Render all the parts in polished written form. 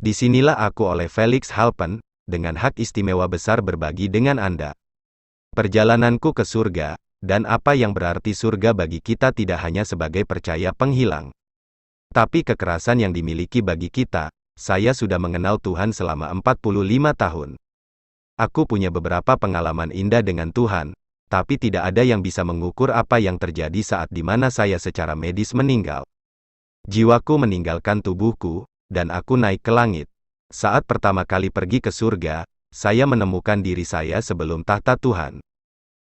Disinilah aku oleh Felix Halpen, dengan hak istimewa besar berbagi dengan Anda. Perjalananku ke surga, dan apa yang berarti surga bagi kita tidak hanya sebagai percaya penghilang. Tapi kekerasan yang dimiliki bagi kita. Saya sudah mengenal Tuhan selama 45 tahun. Aku punya beberapa pengalaman indah dengan Tuhan, tapi tidak ada yang bisa mengukur apa yang terjadi saat di mana saya secara medis meninggal. Jiwaku meninggalkan tubuhku, dan aku naik ke langit. Saat pertama kali pergi ke surga, saya menemukan diri saya sebelum tahta Tuhan.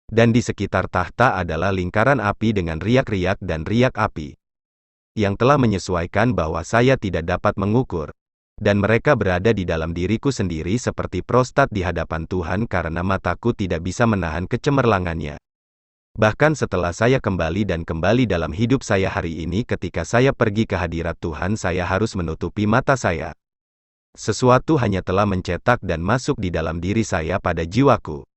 Dan di sekitar tahta adalah lingkaran api dengan riak-riak dan riak api. Yang telah menyesuaikan bahwa saya tidak dapat mengukur. Dan mereka berada di dalam diriku sendiri seperti prostat di hadapan Tuhan karena mataku tidak bisa menahan kecemerlangannya. Bahkan setelah saya kembali dalam hidup saya hari ini ketika saya pergi ke hadirat Tuhan saya harus menutupi mata saya. Sesuatu hanya telah mencetak dan masuk di dalam diri saya pada jiwaku.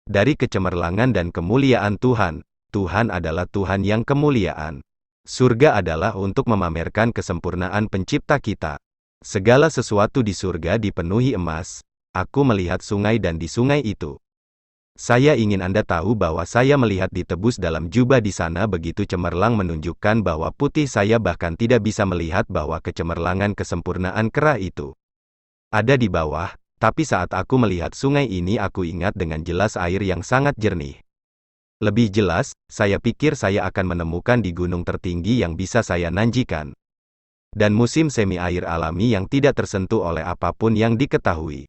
Dari kecemerlangan dan kemuliaan Tuhan, Tuhan adalah Tuhan yang kemuliaan. Surga adalah untuk memamerkan kesempurnaan pencipta kita. Segala sesuatu di surga dipenuhi emas. Aku melihat sungai dan di sungai itu. Saya ingin Anda tahu bahwa saya melihat ditebus dalam jubah di sana begitu cemerlang menunjukkan bahwa putih saya bahkan tidak bisa melihat bahwa kecemerlangan kesempurnaan kera itu ada di bawah, tapi saat aku melihat sungai ini aku ingat dengan jelas air yang sangat jernih. Lebih jelas, saya pikir saya akan menemukan di gunung tertinggi yang bisa saya nanjikan. Dan musim semi air alami yang tidak tersentuh oleh apapun yang diketahui.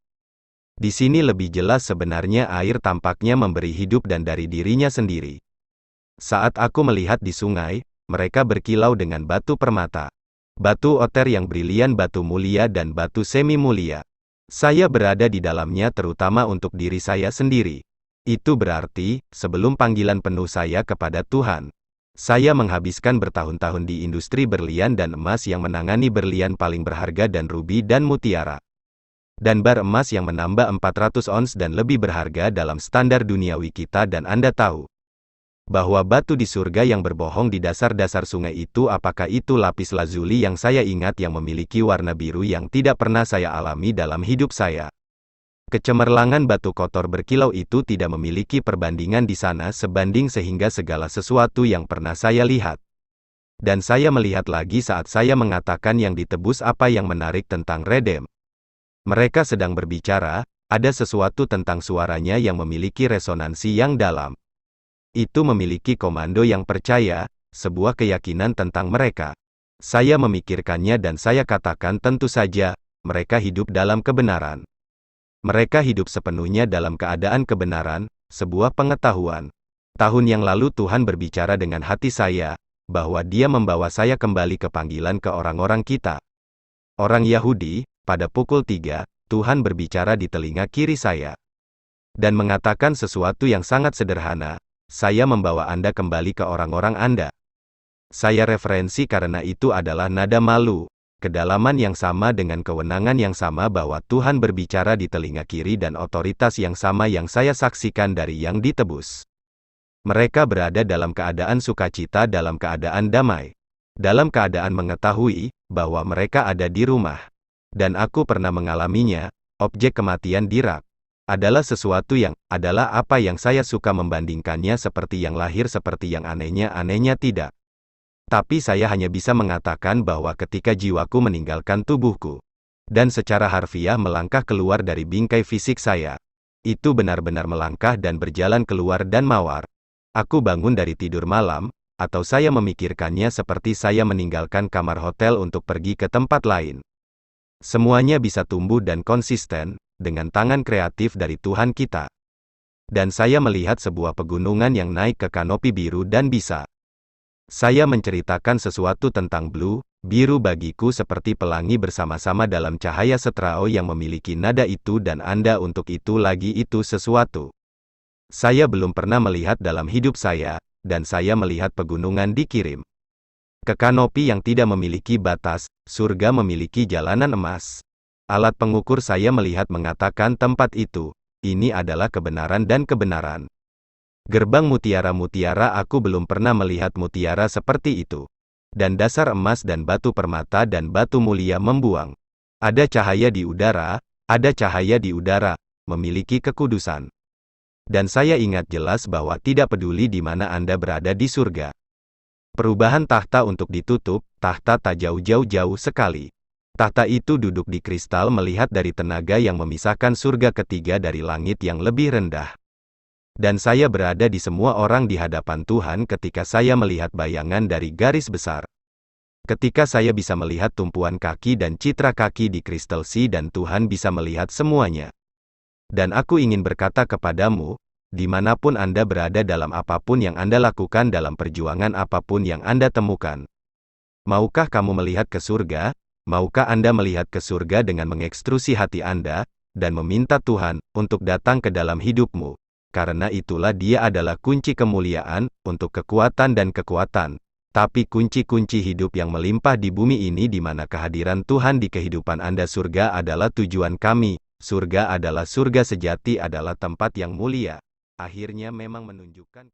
Di sini lebih jelas sebenarnya air tampaknya memberi hidup dan dari dirinya sendiri. Saat aku melihat di sungai, mereka berkilau dengan batu permata. Batu oter yang brilian, batu mulia dan batu semi mulia. Saya berada di dalamnya terutama untuk diri saya sendiri. Itu berarti, sebelum panggilan penuh saya kepada Tuhan, saya menghabiskan bertahun-tahun di industri berlian dan emas yang menangani berlian paling berharga dan rubi dan mutiara. Dan bar emas yang menambah 400 ons dan lebih berharga dalam standar duniawi kita dan Anda tahu bahwa batu di surga yang berbohong di dasar-dasar sungai itu apakah itu lapis lazuli yang saya ingat yang memiliki warna biru yang tidak pernah saya alami dalam hidup saya. Kecemerlangan batu kotor berkilau itu tidak memiliki perbandingan di sana sebanding sehingga segala sesuatu yang pernah saya lihat. Dan saya melihat lagi saat saya mengatakan yang ditebus apa yang menarik tentang Redem. Mereka sedang berbicara, ada sesuatu tentang suaranya yang memiliki resonansi yang dalam. Itu memiliki komando yang percaya, sebuah keyakinan tentang mereka. Saya memikirkannya dan saya katakan tentu saja, mereka hidup dalam kebenaran. Mereka hidup sepenuhnya dalam keadaan kebenaran, sebuah pengetahuan. Tahun yang lalu Tuhan berbicara dengan hati saya, bahwa Dia membawa saya kembali ke panggilan ke orang-orang kita. Orang Yahudi. Pada pukul 3, Tuhan berbicara di telinga kiri saya. Dan mengatakan sesuatu yang sangat sederhana, saya membawa Anda kembali ke orang-orang Anda. Saya referensi karena itu adalah nada malu, kedalaman yang sama dengan kewenangan yang sama bahwa Tuhan berbicara di telinga kiri dan otoritas yang sama yang saya saksikan dari yang ditebus. Mereka berada dalam keadaan sukacita, dalam keadaan damai. Dalam keadaan mengetahui, bahwa mereka ada di rumah. Dan aku pernah mengalaminya, objek kematian di rak. Adalah sesuatu yang, adalah apa yang saya suka membandingkannya seperti yang lahir seperti yang anehnya tidak. Tapi saya hanya bisa mengatakan bahwa ketika jiwaku meninggalkan tubuhku, dan secara harfiah melangkah keluar dari bingkai fisik saya, itu benar-benar melangkah dan berjalan keluar dan mawar. Aku bangun dari tidur malam, atau saya memikirkannya seperti saya meninggalkan kamar hotel untuk pergi ke tempat lain. Semuanya bisa tumbuh dan konsisten, dengan tangan kreatif dari Tuhan kita. Dan saya melihat sebuah pegunungan yang naik ke kanopi biru dan bisa. Saya menceritakan sesuatu tentang biru bagiku seperti pelangi bersama-sama dalam cahaya setrao yang memiliki nada itu dan Anda untuk itu lagi itu sesuatu. Saya belum pernah melihat dalam hidup saya, dan saya melihat pegunungan dikirim ke kanopi yang tidak memiliki batas, surga memiliki jalanan emas. Alat pengukur saya melihat mengatakan tempat itu, ini adalah kebenaran dan kebenaran. Gerbang mutiara-mutiara aku belum pernah melihat mutiara seperti itu. Dan dasar emas dan batu permata dan batu mulia membuang. Ada cahaya di udara, ada cahaya di udara, memiliki kekudusan. Dan saya ingat jelas bahwa tidak peduli di mana Anda berada di surga. Perubahan tahta untuk ditutup, tahta tak jauh-jauh sekali. Tahta itu duduk di kristal melihat dari tenaga yang memisahkan surga ketiga dari langit yang lebih rendah. Dan saya berada di semua orang di hadapan Tuhan ketika saya melihat bayangan dari garis besar. Ketika saya bisa melihat tumpuan kaki dan citra kaki di kristal sea dan Tuhan bisa melihat semuanya. Dan aku ingin berkata kepadamu, dimanapun Anda berada dalam apapun yang Anda lakukan dalam perjuangan apapun yang Anda temukan. Maukah kamu melihat ke surga? Maukah Anda melihat ke surga dengan mengekstrusi hati Anda, dan meminta Tuhan untuk datang ke dalam hidupmu? Karena itulah Dia adalah kunci kemuliaan, untuk kekuatan dan kekuatan. Tapi kunci-kunci hidup yang melimpah di bumi ini di mana kehadiran Tuhan di kehidupan Anda. Surga adalah tujuan kami. Surga adalah surga sejati adalah tempat yang mulia. Akhirnya memang menunjukkan